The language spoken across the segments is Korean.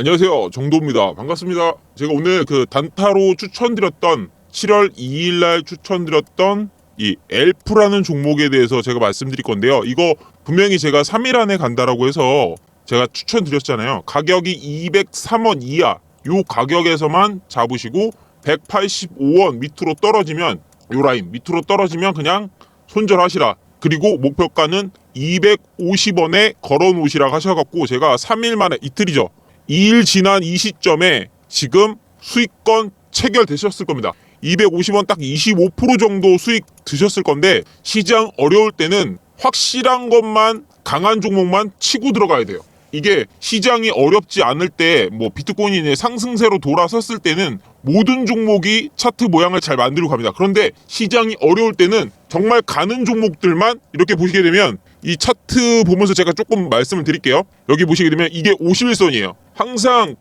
안녕하세요, 정도입니다. 반갑습니다. 제가 오늘 그 단타로 추천드렸던 7월 2일날 추천드렸던 이 엘프라는 종목에 대해서 제가 말씀드릴 건데요. 이거 분명히 제가 3일 안에 간다라고 해서 제가 추천드렸잖아요. 가격이 203원 이하 요 가격에서만 잡으시고 185원 밑으로 떨어지면 요 라인 밑으로 떨어지면 그냥 손절하시라. 그리고 목표가는 250원에 걸어놓으시라 하셔갖고 제가 3일 만에 이틀이죠. 2일 지난 이 시점에 지금 수익권 체결되셨을 겁니다. 250원 딱 25% 정도 수익 드셨을 건데 시장 어려울 때는 확실한 것만 강한 종목만 치고 들어가야 돼요. 이게 시장이 어렵지 않을 때 뭐 비트코인이 상승세로 돌아섰을 때는 모든 종목이 차트 모양을 잘 만들고 갑니다. 그런데 시장이 어려울 때는 정말 가는 종목들만 이렇게 보시게 되면 이 차트 보면서 제가 조금 말씀을 드릴게요. 여기 보시게 되면 이게 51선이에요. 항상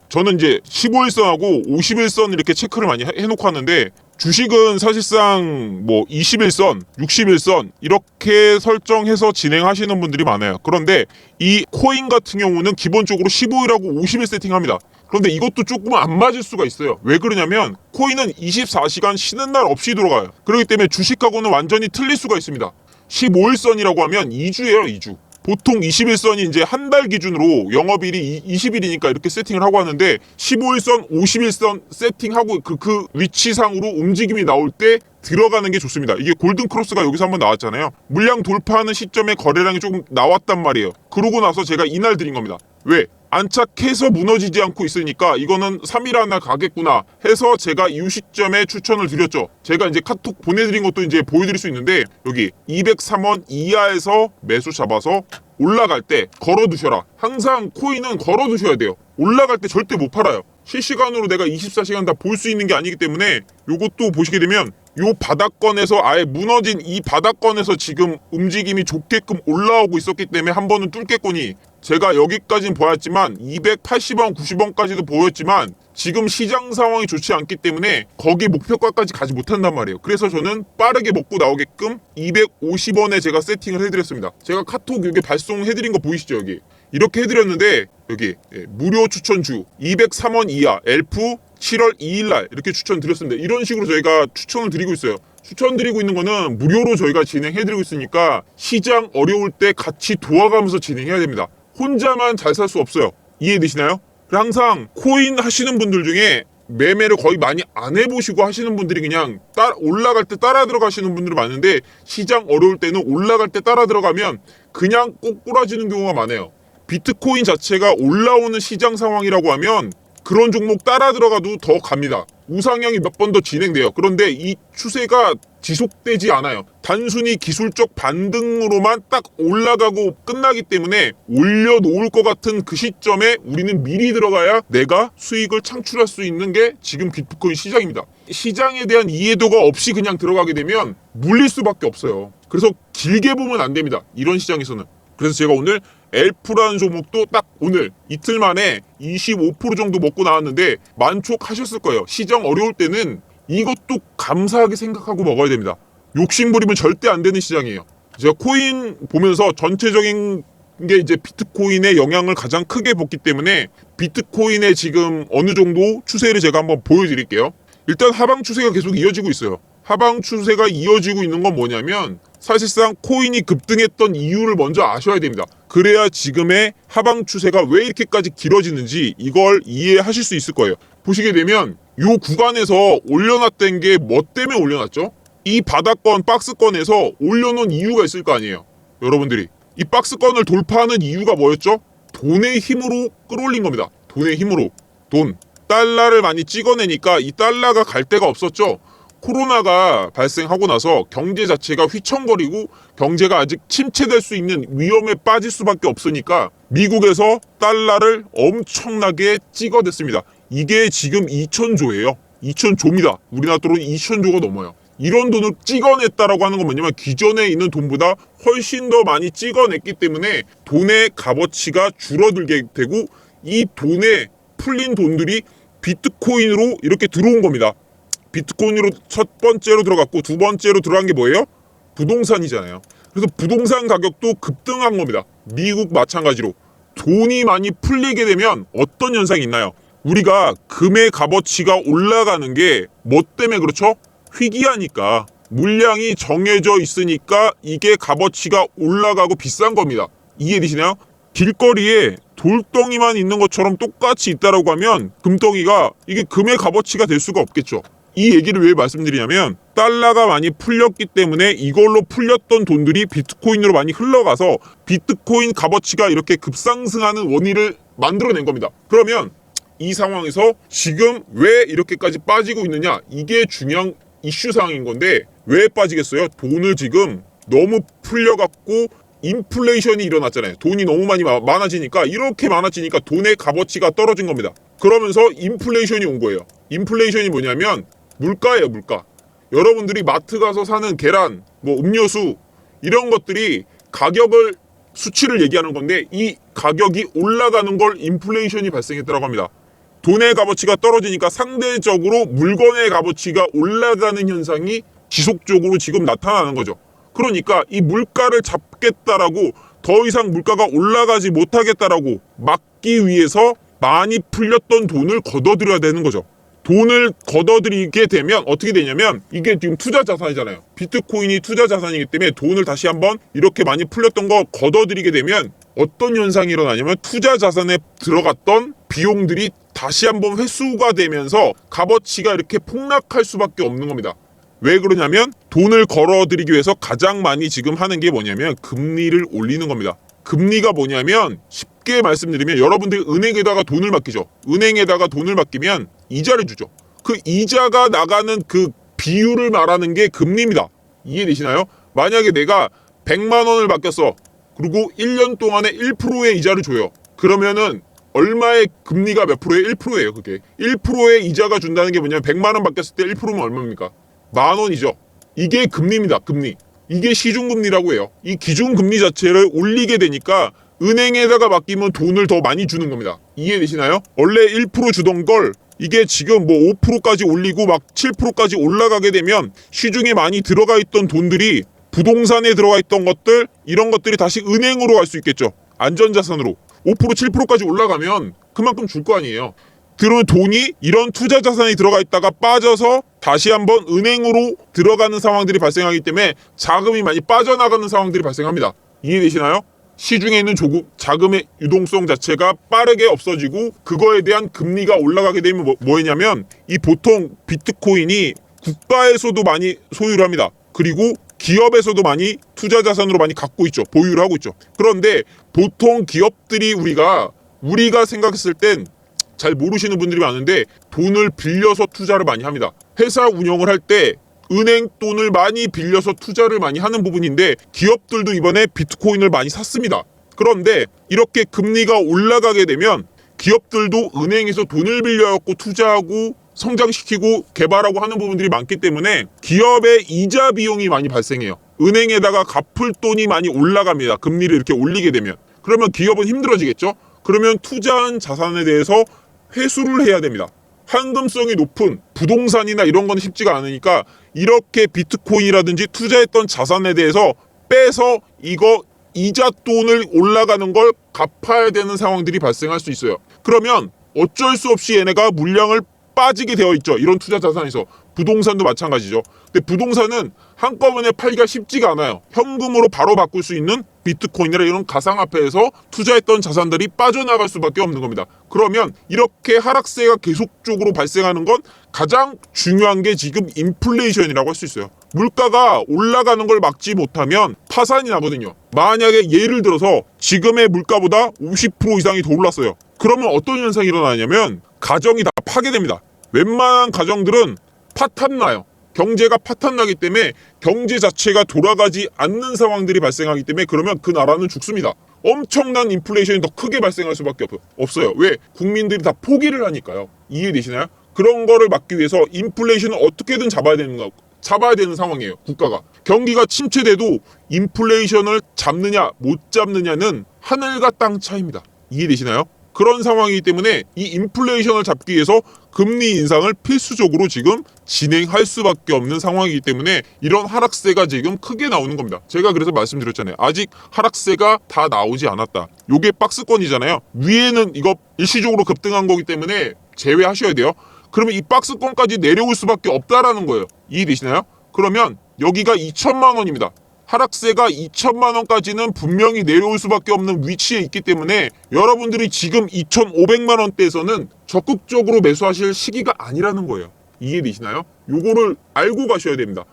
저는 이제 15일선하고 51선 이렇게 체크를 많이 해놓고 하는데 주식은 사실상 뭐 21선, 61선 이렇게 설정해서 진행하시는 분들이 많아요. 그런데 이 코인 같은 경우는 기본적으로 15일하고 50일 세팅합니다. 그런데 이것도 조금 안 맞을 수가 있어요. 왜 그러냐면 코인은 24시간 쉬는 날 없이 돌아가요. 그렇기 때문에 주식하고는 완전히 틀릴 수가 있습니다. 15일선이라고 하면 2주예요, 2주. 보통 21선이 이제 한 달 기준으로 영업일이 20일이니까 이렇게 세팅을 하고 하는데 15일선, 51선 세팅하고 그 위치상으로 움직임이 나올 때 들어가는 게 좋습니다. 이게 골든크로스가 여기서 한번 나왔잖아요. 물량 돌파하는 시점에 거래량이 조금 나왔단 말이에요. 그러고 나서 제가 이날 드린 겁니다. 왜? 안착해서 무너지지 않고 있으니까 이거는 3일 안에 가겠구나 해서 제가 이 시점에 추천을 드렸죠. 제가 이제 카톡 보내드린 것도 이제 보여드릴 수 있는데 여기 203원 이하에서 매수 잡아서 올라갈 때 걸어두셔라. 항상 코인은 걸어두셔야 돼요. 올라갈 때 절대 못 팔아요. 실시간으로 내가 24시간 다 볼 수 있는 게 아니기 때문에 요것도 보시게 되면 요 바닥권에서 아예 무너진 이 바닥권에서 지금 움직임이 좋게끔 올라오고 있었기 때문에 한 번은 뚫겠거니 제가 여기까지는 보였지만 280원, 90원까지도 보였지만 지금 시장 상황이 좋지 않기 때문에 거기 목표가까지 가지 못한단 말이에요. 그래서 저는 빠르게 먹고 나오게끔 250원에 제가 세팅을 해드렸습니다. 제가 카톡 여기 발송해드린 거 보이시죠? 여기 이렇게 해드렸는데 여기 무료 추천주 203원 이하 엘프 7월 2일날 이렇게 추천드렸습니다. 이런 식으로 저희가 추천을 드리고 있어요. 추천드리고 있는 거는 무료로 저희가 진행해드리고 있으니까 시장 어려울 때 같이 도와가면서 진행해야 됩니다. 혼자만 잘 살 수 없어요. 이해되시나요? 항상 코인 하시는 분들 중에 매매를 거의 많이 안 해보시고 하시는 분들이 그냥 올라갈 때 따라 들어가시는 분들이 많은데 시장 어려울 때는 올라갈 때 따라 들어가면 그냥 꼬꾸라지는 경우가 많아요. 비트코인 자체가 올라오는 시장 상황이라고 하면 그런 종목 따라 들어가도 더 갑니다. 우상향이 몇 번 더 진행돼요. 그런데 이 추세가 지속되지 않아요. 단순히 기술적 반등으로만 딱 올라가고 끝나기 때문에 올려놓을 것 같은 그 시점에 우리는 미리 들어가야 내가 수익을 창출할 수 있는 게 지금 비트코인 시장입니다. 시장에 대한 이해도가 없이 그냥 들어가게 되면 물릴 수밖에 없어요. 그래서 길게 보면 안 됩니다. 이런 시장에서는. 그래서 제가 오늘 엘프라는 종목도 딱 오늘 이틀 만에 25% 정도 먹고 나왔는데 만족하셨을 거예요. 시장 어려울 때는 이것도 감사하게 생각하고 먹어야 됩니다. 욕심 부리면 절대 안 되는 시장이에요. 제가 코인 보면서 전체적인 게 이제 비트코인의 영향을 가장 크게 봤기 때문에 비트코인의 지금 어느 정도 추세를 제가 한번 보여드릴게요. 일단 하방 추세가 계속 이어지고 있어요. 하방 추세가 이어지고 있는 건 뭐냐면 사실상 코인이 급등했던 이유를 먼저 아셔야 됩니다. 그래야 지금의 하방 추세가 왜 이렇게까지 길어지는지 이걸 이해하실 수 있을 거예요. 보시게 되면 이 구간에서 올려놨던 게 뭐 때문에 올려놨죠? 이 바닥권 박스권에서 올려놓은 이유가 있을 거 아니에요. 여러분들이 이 박스권을 돌파하는 이유가 뭐였죠? 돈의 힘으로 끌어올린 겁니다. 돈의 힘으로. 돈. 달러를 많이 찍어내니까 이 달러가 갈 데가 없었죠. 코로나가 발생하고 나서 경제 자체가 휘청거리고 경제가 아직 침체될 수 있는 위험에 빠질 수밖에 없으니까 미국에서 달러를 엄청나게 찍어댔습니다. 이게 지금 2,000조예요. 2,000조입니다. 우리나라 돈은 2,000조가 넘어요. 이런 돈을 찍어냈다라고 하는 건 뭐냐면 기존에 있는 돈보다 훨씬 더 많이 찍어냈기 때문에 돈의 값어치가 줄어들게 되고 이 돈에 풀린 돈들이 비트코인으로 이렇게 들어온 겁니다. 비트코인으로 첫 번째로 들어갔고 두 번째로 들어간 게 뭐예요? 부동산이잖아요. 그래서 부동산 가격도 급등한 겁니다. 미국 마찬가지로. 돈이 많이 풀리게 되면 어떤 현상이 있나요? 우리가 금의 값어치가 올라가는 게 뭐 때문에 그렇죠? 희귀하니까. 물량이 정해져 있으니까 이게 값어치가 올라가고 비싼 겁니다. 이해되시나요? 길거리에 돌덩이만 있는 것처럼 똑같이 있다라고 하면 금덩이가 이게 금의 값어치가 될 수가 없겠죠. 이 얘기를 왜 말씀드리냐면 달러가 많이 풀렸기 때문에 이걸로 풀렸던 돈들이 비트코인으로 많이 흘러가서 비트코인 값어치가 이렇게 급상승하는 원인을 만들어낸 겁니다. 그러면 이 상황에서 지금 왜 이렇게까지 빠지고 있느냐, 이게 중요한 이슈 사항인 건데 왜 빠지겠어요? 돈을 지금 너무 풀려갖고 인플레이션이 일어났잖아요. 돈이 너무 많이 많아지니까, 이렇게 많아지니까 돈의 값어치가 떨어진 겁니다. 그러면서 인플레이션이 온 거예요. 인플레이션이 뭐냐면 물가예요, 물가. 여러분들이 마트 가서 사는 계란, 뭐 음료수 이런 것들이 가격을, 수치를 얘기하는 건데 이 가격이 올라가는 걸 인플레이션이 발생했다고 합니다. 돈의 값어치가 떨어지니까 상대적으로 물건의 값어치가 올라가는 현상이 지속적으로 지금 나타나는 거죠. 그러니까 이 물가를 잡겠다라고, 더 이상 물가가 올라가지 못하겠다라고 막기 위해서 많이 풀렸던 돈을 걷어들여야 되는 거죠. 돈을 걷어들이게 되면 어떻게 되냐면, 이게 지금 투자 자산이잖아요. 비트코인이 투자 자산이기 때문에 돈을 다시 한번 이렇게 많이 풀렸던 거 걷어들이게 되면 어떤 현상이 일어나냐면, 투자 자산에 들어갔던 비용들이 다시 한번 회수가 되면서 값어치가 이렇게 폭락할 수밖에 없는 겁니다. 왜 그러냐면 돈을 걸어들이기 위해서 가장 많이 지금 하는 게 뭐냐면 금리를 올리는 겁니다. 금리가 뭐냐면, 쉽게 말씀드리면 여러분들이 은행에다가 돈을 맡기죠. 은행에다가 돈을 맡기면 이자를 주죠. 그 이자가 나가는 그 비율을 말하는 게 금리입니다. 이해되시나요? 만약에 내가 100만 원을 맡겼어. 그리고 1년 동안에 1%의 이자를 줘요. 그러면은 얼마의 금리가 몇 프로예요? 1%예요, 그게. 1%의 이자가 준다는 게 뭐냐면 100만 원 맡겼을 때 1%면 얼마입니까? 10,000원이죠. 이게 금리입니다, 금리. 이게 시중금리라고 해요. 이 기준금리 자체를 올리게 되니까 은행에다가 맡기면 돈을 더 많이 주는 겁니다. 이해되시나요? 원래 1% 주던 걸 이게 지금 뭐 5%까지 올리고 막 7%까지 올라가게 되면 시중에 많이 들어가 있던 돈들이, 부동산에 들어가 있던 것들, 이런 것들이 다시 은행으로 갈 수 있겠죠. 안전자산으로. 5% 7%까지 올라가면 그만큼 줄 거 아니에요. 들어온 돈이 이런 투자 자산이 들어가 있다가 빠져서 다시 한번 은행으로 들어가는 상황들이 발생하기 때문에 자금이 많이 빠져나가는 상황들이 발생합니다. 이해되시나요? 시중에 있는 자금의 유동성 자체가 빠르게 없어지고, 그거에 대한 금리가 올라가게 되면 뭐냐면 이 보통 비트코인이 국가에서도 많이 소유를 합니다. 그리고 기업에서도 많이 투자 자산으로 많이 갖고 있죠. 보유를 하고 있죠. 그런데 보통 기업들이 우리가 생각했을 땐 잘 모르시는 분들이 많은데, 돈을 빌려서 투자를 많이 합니다. 회사 운영을 할 때 은행 돈을 많이 빌려서 투자를 많이 하는 부분인데, 기업들도 이번에 비트코인을 많이 샀습니다. 그런데 이렇게 금리가 올라가게 되면 기업들도 은행에서 돈을 빌려갖고 투자하고 성장시키고 개발하고 하는 부분들이 많기 때문에 기업의 이자 비용이 많이 발생해요. 은행에다가 갚을 돈이 많이 올라갑니다. 금리를 이렇게 올리게 되면. 그러면 기업은 힘들어지겠죠? 그러면 투자한 자산에 대해서 회수를 해야 됩니다. 현금성이 높은 부동산이나 이런 건 쉽지가 않으니까 이렇게 비트코인이라든지 투자했던 자산에 대해서 빼서 이거 이자 돈을 올라가는 걸 갚아야 되는 상황들이 발생할 수 있어요. 그러면 어쩔 수 없이 얘네가 물량을 빠지게 되어 있죠. 이런 투자 자산에서. 부동산도 마찬가지죠. 근데 부동산은 한꺼번에 팔기가 쉽지가 않아요. 현금으로 바로 바꿀 수 있는 비트코인이나 이런 가상화폐에서 투자했던 자산들이 빠져나갈 수밖에 없는 겁니다. 그러면 이렇게 하락세가 계속적으로 발생하는 건 가장 중요한 게 지금 인플레이션이라고 할 수 있어요. 물가가 올라가는 걸 막지 못하면 파산이 나거든요. 만약에 예를 들어서 지금의 물가보다 50% 이상이 더 올랐어요. 그러면 어떤 현상이 일어나냐면 가정이 다 파괴됩니다. 웬만한 가정들은 파탄나요. 경제가 파탄나기 때문에 경제 자체가 돌아가지 않는 상황들이 발생하기 때문에, 그러면 그 나라는 죽습니다. 엄청난 인플레이션이 더 크게 발생할 수밖에 없어요. 왜? 국민들이 다 포기를 하니까요. 이해되시나요? 그런 거를 막기 위해서 인플레이션을 어떻게든 잡아야 되는 상황이에요. 국가가. 경기가 침체돼도 인플레이션을 잡느냐 못 잡느냐는 하늘과 땅 차이입니다. 이해되시나요? 그런 상황이기 때문에 이 인플레이션을 잡기 위해서 금리 인상을 필수적으로 지금 진행할 수밖에 없는 상황이기 때문에 이런 하락세가 지금 크게 나오는 겁니다. 제가 그래서 말씀드렸잖아요. 아직 하락세가 다 나오지 않았다. 요게 박스권이잖아요. 위에는 이거 일시적으로 급등한 거기 때문에 제외하셔야 돼요. 그러면 이 박스권까지 내려올 수밖에 없다라는 거예요. 이해되시나요? 그러면 여기가 2천만 원입니다. 하락세가 2천만 원까지는 분명히 내려올 수밖에 없는 위치에 있기 때문에 여러분들이 지금 2,500만 원대에서는 적극적으로 매수하실 시기가 아니라는 거예요. 이해되시나요? 요거를 알고 가셔야 됩니다.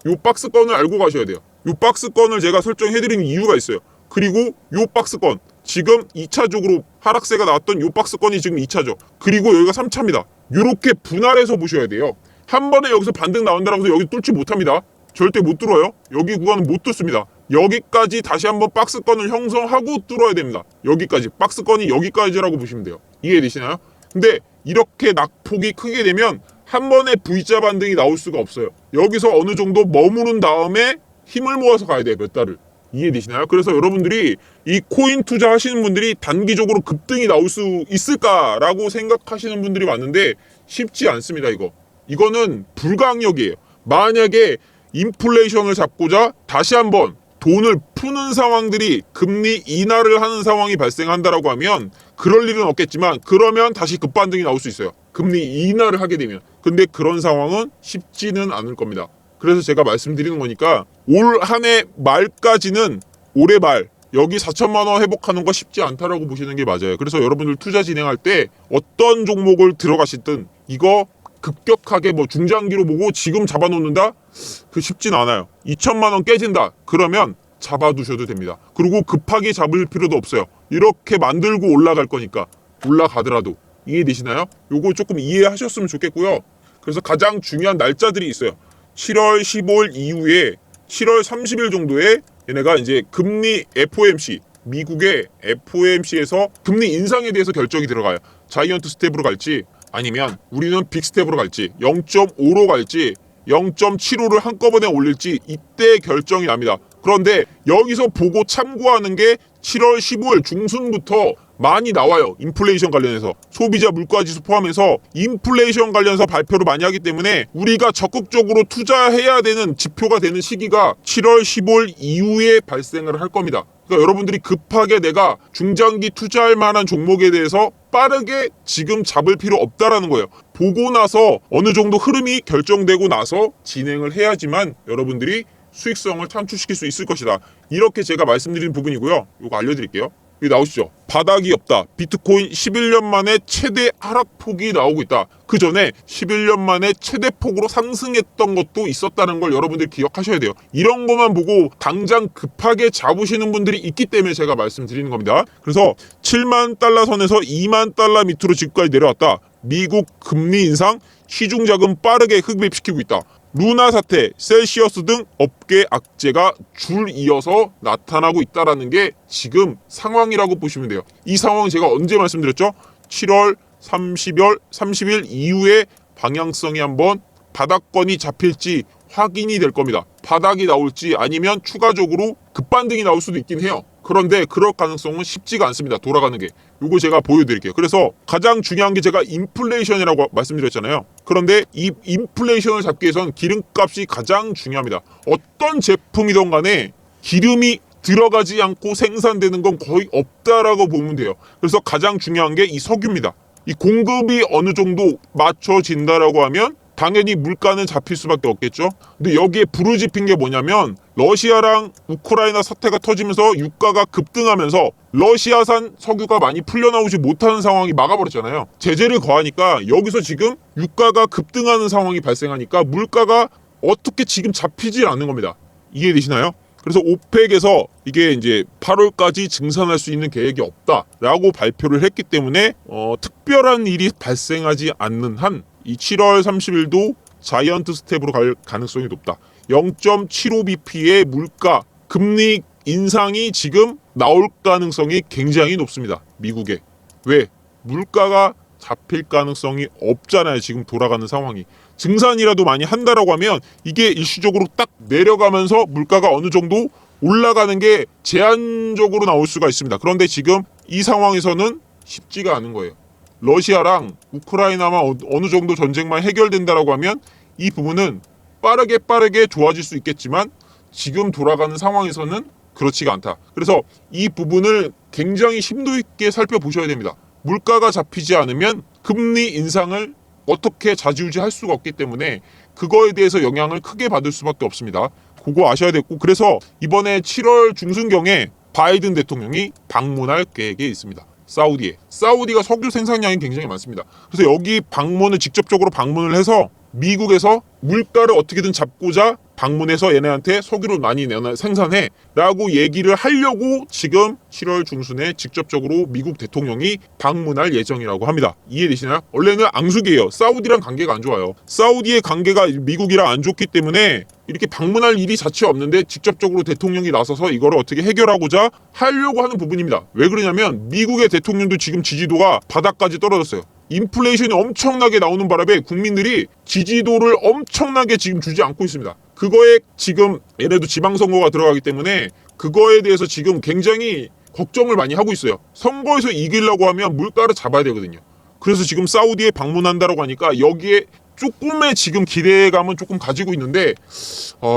요 박스권을 알고 가셔야 돼요. 요 박스권을 제가 설정해드리는 이유가 있어요. 그리고 요 박스권 지금 2차적으로 하락세가 나왔던 요 박스권이 지금 2차죠. 그리고 여기가 3차입니다. 요렇게 분할해서 보셔야 돼요. 한 번에 여기서 반등 나온다고 해서 여기 뚫지 못합니다. 절대 못 뚫어요. 여기 구간은 못 뚫습니다. 여기까지 다시 한번 박스권을 형성하고 뚫어야 됩니다. 여기까지. 박스권이 여기까지라고 보시면 돼요. 이해되시나요? 근데 이렇게 낙폭이 크게 되면 한 번에 V자 반등이 나올 수가 없어요. 여기서 어느 정도 머무른 다음에 힘을 모아서 가야 돼요. 몇 달을. 이해되시나요? 그래서 여러분들이 이 코인 투자하시는 분들이 단기적으로 급등이 나올 수 있을까라고 생각하시는 분들이 많은데 쉽지 않습니다. 이거는 불가항력이에요. 만약에 인플레이션을 잡고자 다시 한번 돈을 푸는 상황들이 금리 인하를 하는 상황이 발생한다라고 하면 그럴 일은 없겠지만 그러면 다시 급반등이 나올 수 있어요. 금리 인하를 하게 되면. 근데 그런 상황은 쉽지는 않을 겁니다. 그래서 제가 말씀드리는 거니까 올 한 해 말까지는 올해 말 여기 4천만 원 회복하는 거 쉽지 않다라고 보시는 게 맞아요. 그래서 여러분들 투자 진행할 때 어떤 종목을 들어가시든 이거 급격하게 뭐 중장기로 보고 지금 잡아놓는다? 그 쉽진 않아요. 2천만 원 깨진다. 그러면 잡아두셔도 됩니다. 그리고 급하게 잡을 필요도 없어요. 이렇게 만들고 올라갈 거니까 올라가더라도. 이해되시나요? 요거 조금 이해하셨으면 좋겠고요. 그래서 가장 중요한 날짜들이 있어요. 7월 15일 이후에 7월 30일 정도에 얘네가 이제 금리 FOMC 미국의 FOMC에서 금리 인상에 대해서 결정이 들어가요. 자이언트 스텝으로 갈지 아니면 우리는 빅스텝으로 갈지 0.5로 갈지 0.75를 한꺼번에 올릴지 이때 결정이 납니다. 그런데 여기서 보고 참고하는 게 7월 15일 중순부터 많이 나와요. 인플레이션 관련해서 소비자 물가지수 포함해서 인플레이션 관련해서 발표를 많이 하기 때문에 우리가 적극적으로 투자해야 되는 지표가 되는 시기가 7월 15일 이후에 발생을 할 겁니다. 그러니까 여러분들이 급하게 내가 중장기 투자할 만한 종목에 대해서 빠르게 지금 잡을 필요 없다라는 거예요. 보고 나서 어느 정도 흐름이 결정되고 나서 진행을 해야지만 여러분들이 수익성을 창출시킬 수 있을 것이다. 이렇게 제가 말씀드린 부분이고요. 이거 알려드릴게요. 여기 나오시죠? 바닥이 없다. 비트코인 11년 만에 최대 하락폭이 나오고 있다. 그 전에 11년 만에 최대폭으로 상승했던 것도 있었다는 걸 여러분들이 기억하셔야 돼요. 이런 것만 보고 당장 급하게 잡으시는 분들이 있기 때문에 제가 말씀드리는 겁니다. 그래서 7만 달러 선에서 2만 달러 밑으로 지금까지 내려왔다. 미국 금리 인상, 시중 자금 빠르게 흡입시키고 있다. 루나 사태, 셀시어스 등 업계 악재가 줄 이어서 나타나고 있다는 게 지금 상황이라고 보시면 돼요. 이 상황 제가 언제 말씀드렸죠? 7월 30일 이후에 방향성이 한번 바닥권이 잡힐지 확인이 될 겁니다. 바닥이 나올지 아니면 추가적으로 급반등이 나올 수도 있긴 해요. 그런데 그럴 가능성은 쉽지가 않습니다. 돌아가는 게. 요거 제가 보여드릴게요. 그래서 가장 중요한 게 제가 인플레이션이라고 말씀드렸잖아요. 그런데 이 인플레이션을 잡기 위해서는 기름값이 가장 중요합니다. 어떤 제품이든 간에 기름이 들어가지 않고 생산되는 건 거의 없다라고 보면 돼요. 그래서 가장 중요한 게 이 석유입니다. 이 공급이 어느 정도 맞춰진다라고 하면 당연히 물가는 잡힐 수밖에 없겠죠. 근데 여기에 불을 지핀 게 뭐냐면 러시아랑 우크라이나 사태가 터지면서 유가가 급등하면서 러시아산 석유가 많이 풀려나오지 못하는 상황이 막아버렸잖아요. 제재를 거하니까 여기서 지금 유가가 급등하는 상황이 발생하니까 물가가 어떻게 지금 잡히질 않는 겁니다. 이해되시나요? 그래서 오펙에서 이게 이제 8월까지 증산할 수 있는 계획이 없다라고 발표를 했기 때문에 특별한 일이 발생하지 않는 한 이 7월 30일도 자이언트 스텝으로 갈 가능성이 높다. 0.75bp의 물가 금리 인상이 지금 나올 가능성이 굉장히 높습니다. 미국에. 왜? 물가가 잡힐 가능성이 없잖아요. 지금 돌아가는 상황이. 증산이라도 많이 한다라고 하면 이게 일시적으로 딱 내려가면서 물가가 어느 정도 올라가는 게 제한적으로 나올 수가 있습니다. 그런데 지금 이 상황에서는 쉽지가 않은 거예요. 러시아랑 우크라이나만 어느 정도 전쟁만 해결된다라고 하면 이 부분은 빠르게 좋아질 수 있겠지만 지금 돌아가는 상황에서는 그렇지가 않다. 그래서 이 부분을 굉장히 심도 있게 살펴보셔야 됩니다. 물가가 잡히지 않으면 금리 인상을 어떻게 좌지우지할 수가 없기 때문에 그거에 대해서 영향을 크게 받을 수밖에 없습니다. 그거 아셔야 됐고, 그래서 이번에 7월 중순경에 바이든 대통령이 방문할 계획에 있습니다. 사우디에. 사우디가 석유 생산량이 굉장히 많습니다. 그래서 여기 방문을 직접적으로 방문을 해서 미국에서 물가를 어떻게든 잡고자 방문해서 얘네한테 석유를 많이 생산해 라고 얘기를 하려고 지금 7월 중순에 직접적으로 미국 대통령이 방문할 예정이라고 합니다. 이해되시나요? 원래는 앙숙이에요. 사우디랑 관계가 안 좋아요. 사우디의 관계가 미국이랑 안 좋기 때문에 이렇게 방문할 일이 자체 없는데 직접적으로 대통령이 나서서 이거를 어떻게 해결하고자 하려고 하는 부분입니다. 왜 그러냐면 미국의 대통령도 지금 지지도가 바닥까지 떨어졌어요. 인플레이션이 엄청나게 나오는 바람에 국민들이 지지도를 엄청나게 지금 주지 않고 있습니다. 그거에 지금 얘네도 지방선거가 들어가기 때문에 그거에 대해서 지금 굉장히 걱정을 많이 하고 있어요. 선거에서 이기려고 하면 물가를 잡아야 되거든요. 그래서 지금 사우디에 방문한다라고 하니까 여기에 조금의 지금 기대감은 조금 가지고 있는데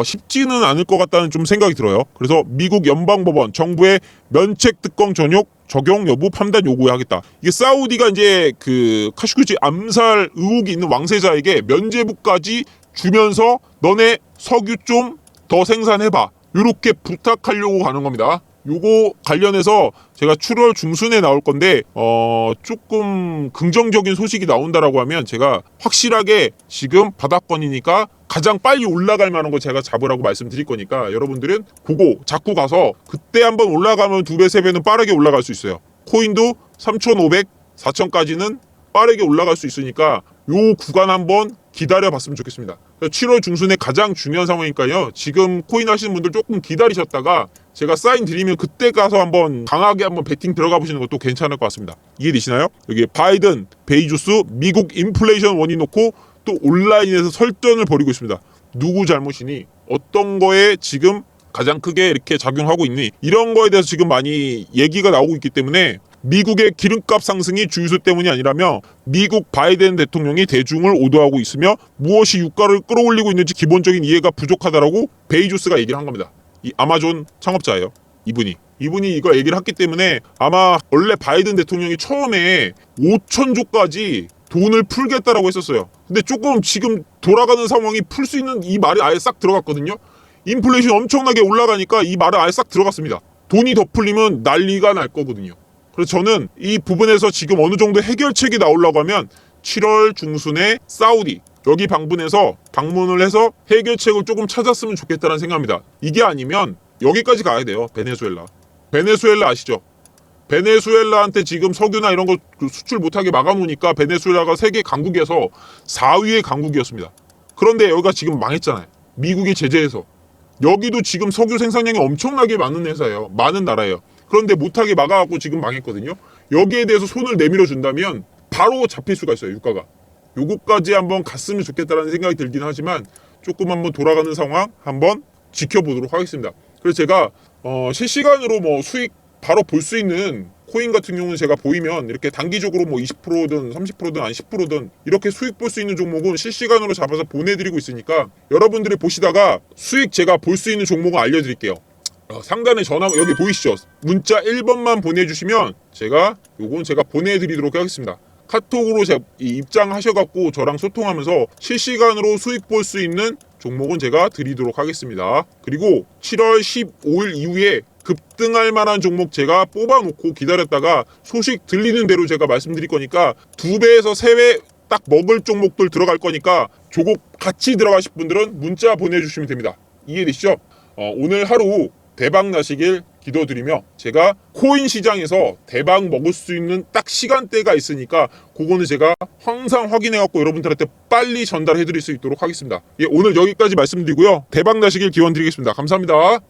쉽지는 않을 것 같다는 좀 생각이 들어요. 그래서 미국 연방법원 정부의 면책 특권 적용 여부 판단 요구하겠다. 이게 사우디가 이제 그 카슈쿠지 암살 의혹이 있는 왕세자에게 면죄부까지 주면서 너네 석유 좀 더 생산해봐. 이렇게 부탁하려고 가는 겁니다. 요거 관련해서 제가 7월 중순에 나올 건데 조금 긍정적인 소식이 나온다라고 하면 제가 확실하게 지금 바닥권이니까 가장 빨리 올라갈 만한 거 제가 잡으라고 말씀드릴 거니까 여러분들은 그거 잡고 가서 그때 한번 올라가면 2배, 3배는 빠르게 올라갈 수 있어요. 코인도 3,500, 4,000까지는 빠르게 올라갈 수 있으니까 요 구간 한번 기다려 봤으면 좋겠습니다. 7월 중순에 가장 중요한 상황이니까요. 지금 코인 하시는 분들 조금 기다리셨다가 제가 사인 드리면 그때 가서 한번 강하게 한번 베팅 들어가 보시는 것도 괜찮을 것 같습니다. 이해되시나요? 여기 바이든, 베이조스, 미국 인플레이션 원인 놓고 또 온라인에서 설전을 벌이고 있습니다. 누구 잘못이니? 어떤 거에 지금 가장 크게 이렇게 작용하고 있니? 이런 거에 대해서 지금 많이 얘기가 나오고 있기 때문에 미국의 기름값 상승이 주유소 때문이 아니라며 미국 바이든 대통령이 대중을 오도하고 있으며 무엇이 유가를 끌어올리고 있는지 기본적인 이해가 부족하다라고 베이조스가 얘기를 한 겁니다. 이 아마존 창업자예요. 이분이 이거 얘기를 했기 때문에 아마 원래 바이든 대통령이 처음에 5천조까지 돈을 풀겠다라고 했었어요. 근데 조금 지금 돌아가는 상황이 풀 수 있는 이 말이 아예 싹 들어갔거든요. 인플레이션 엄청나게 올라가니까 이 말은 아예 싹 들어갔습니다. 돈이 더 풀리면 난리가 날 거거든요. 그래서 저는 이 부분에서 지금 어느 정도 해결책이 나오려고 하면 7월 중순에 사우디 여기 방문을 해서 해결책을 조금 찾았으면 좋겠다는 생각입니다. 이게 아니면 여기까지 가야 돼요. 베네수엘라 아시죠? 베네수엘라한테 지금 석유나 이런 거 수출 못하게 막아놓으니까 베네수엘라가 세계 강국에서 4위의 강국이었습니다. 그런데 여기가 지금 망했잖아요. 미국이 제재해서. 여기도 지금 석유 생산량이 엄청나게 많은 회사예요. 많은 나라예요. 그런데 못하게 막아갖고 지금 망했거든요. 여기에 대해서 손을 내밀어 준다면 바로 잡힐 수가 있어요. 유가가. 요거까지 한번 갔으면 좋겠다라는 생각이 들긴 하지만 조금 한번 돌아가는 상황 한번 지켜보도록 하겠습니다. 그래서 제가 실시간으로 뭐 수익 바로 볼 수 있는 코인 같은 경우는 제가 보이면 이렇게 단기적으로 뭐 20%든 30%든 한 10%든 이렇게 수익 볼 수 있는 종목은 실시간으로 잡아서 보내드리고 있으니까 여러분들이 보시다가 수익 제가 볼 수 있는 종목은 알려드릴게요. 상단에 전화 여기 보이시죠? 문자 1번만 보내주시면 요건 제가 보내드리도록 하겠습니다. 카톡으로 제가 입장하셔갖고 저랑 소통하면서 실시간으로 수익 볼 수 있는 종목은 제가 드리도록 하겠습니다. 그리고 7월 15일 이후에 급등할 만한 종목 제가 뽑아놓고 기다렸다가 소식 들리는 대로 제가 말씀드릴 거니까 2배에서 3배 딱 먹을 종목들 들어갈 거니까 조금 같이 들어가실 분들은 문자 보내주시면 됩니다. 이해되시죠? 오늘 하루 대박 나시길 기도드리며 제가 코인 시장에서 대박 먹을 수 있는 딱 시간대가 있으니까 그거는 제가 항상 확인해갖고 여러분들한테 빨리 전달해드릴 수 있도록 하겠습니다. 오늘 여기까지 말씀드리고요. 대박 나시길 기원 드리겠습니다. 감사합니다.